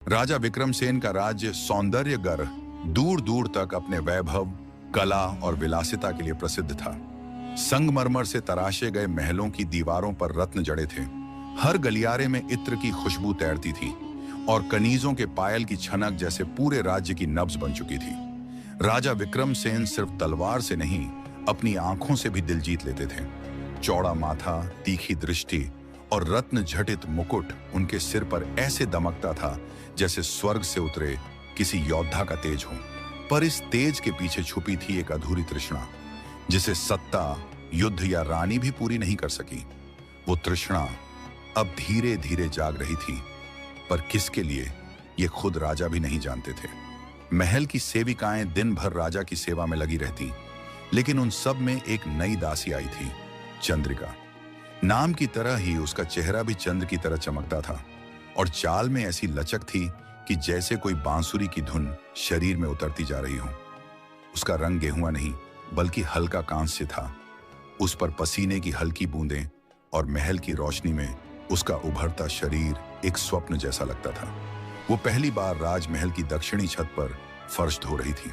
राजा विक्रमसेन का राज्य सौंदर्य गर दूर दूर तक अपने वैभव, कला और विलासिता के लिए प्रसिद्ध था। संगमरमर से तराशे गए महलों की दीवारों पर रत्न जड़े थे। हर गलियारे में इत्र की खुशबू तैरती थी और कनीजों के पायल की छनक जैसे पूरे राज्य की नब्ज बन चुकी थी। राजा विक्रमसेन सिर्फ तलवार से नहीं, अपनी आंखों से भी दिल जीत लेते थे। चौड़ा माथा, तीखी दृष्टि और रत्न झटित मुकुट उनके सिर पर ऐसे दमकता था जैसे स्वर्ग से उतरे किसी योद्धा का तेज हो। पर इस तेज के पीछे छुपी थी एक अधूरी तृष्णा, जिसे सत्ता, युद्ध या रानी भी पूरी नहीं कर सकी। वो तृष्णा अब धीरे धीरे जाग रही थी, पर किसके लिए ये खुद राजा भी नहीं जानते थे। महल की सेविकाएं दिन भर राजा की सेवा में लगी रहती, लेकिन उन सब में एक नई दासी आई थी, चंद्रिका। नाम की तरह ही उसका चेहरा भी चंद्र की तरह चमकता था और चाल में ऐसी लचक थी कि जैसे कोई बांसुरी की धुन शरीर में उतरती जा रही हो। उसका रंग गेहुआ नहीं बल्कि हल्का कांस्य था। उस पर पसीने की हल्की बूंदें और महल की रोशनी में उसका उभरता शरीर एक स्वप्न जैसा लगता था। वो पहली बार राजमहल की दक्षिणी छत पर फर्श धो रही थी।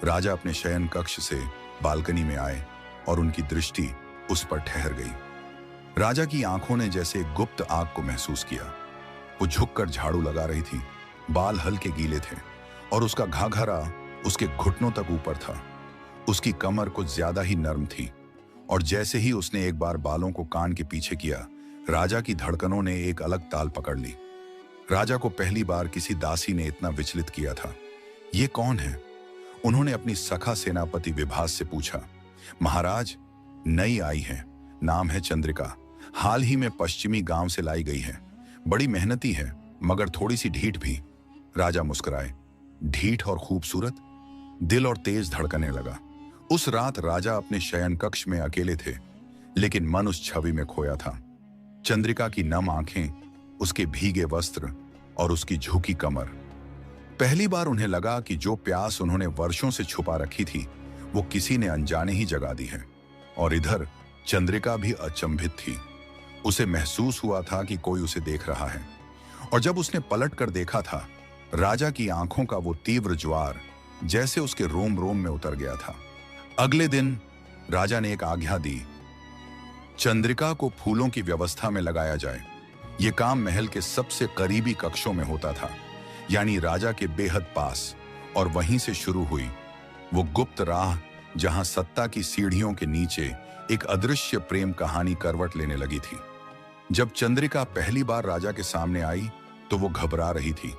राजा अपने शयन कक्ष से बालकनी में आए और उनकी दृष्टि उस पर ठहर गई। राजा की आंखों ने जैसे एक गुप्त आग को महसूस किया। वो झुककर झाड़ू लगा रही थी, बाल हल्के गीले थे और उसका घाघरा उसके घुटनों तक ऊपर था। उसकी कमर कुछ ज्यादा ही नर्म थी और जैसे ही उसने एक बार बालों को कान के पीछे किया, राजा की धड़कनों ने एक अलग ताल पकड़ ली। राजा को पहली बार किसी दासी ने इतना विचलित किया था। ये कौन है? उन्होंने अपनी सखा सेनापति विभास से पूछा। महाराज, नई आई है, नाम है चंद्रिका, हाल ही में पश्चिमी गांव से लाई गई है। बड़ी मेहनती है मगर थोड़ी सी ढीठ भी। राजा मुस्कुराए। ढीठ और खूबसूरत? दिल और तेज धड़कने लगा। उस रात राजा अपने शयन कक्ष में अकेले थे, लेकिन मन उस छवि में खोया था। चंद्रिका की नम आंखें, उसके भीगे वस्त्र और उसकी झुकी कमर। पहली बार उन्हें लगा कि जो प्यास उन्होंने वर्षों से छुपा रखी थी वो किसी ने अनजाने ही जगा दी है। और इधर चंद्रिका भी अचंभित थी। उसे महसूस हुआ था कि कोई उसे देख रहा है। और जब उसने पलट कर देखा था, राजा की आंखों का वो तीव्र ज्वार जैसे उसके रोम रोम में उतर गया था। अगले दिन राजा ने एक आज्ञा दी, चंद्रिका को फूलों की व्यवस्था में लगाया जाए। यह काम महल के सबसे करीबी कक्षों में होता था, यानी राजा के बेहद पास। और वहीं से शुरू हुई वो गुप्त राह जहां सत्ता की सीढ़ियों के नीचे एक अदृश्य प्रेम कहानी करवट लेने लगी थी। जब चंद्रिका पहली बार राजा के सामने आई तो वो घबरा रही थी।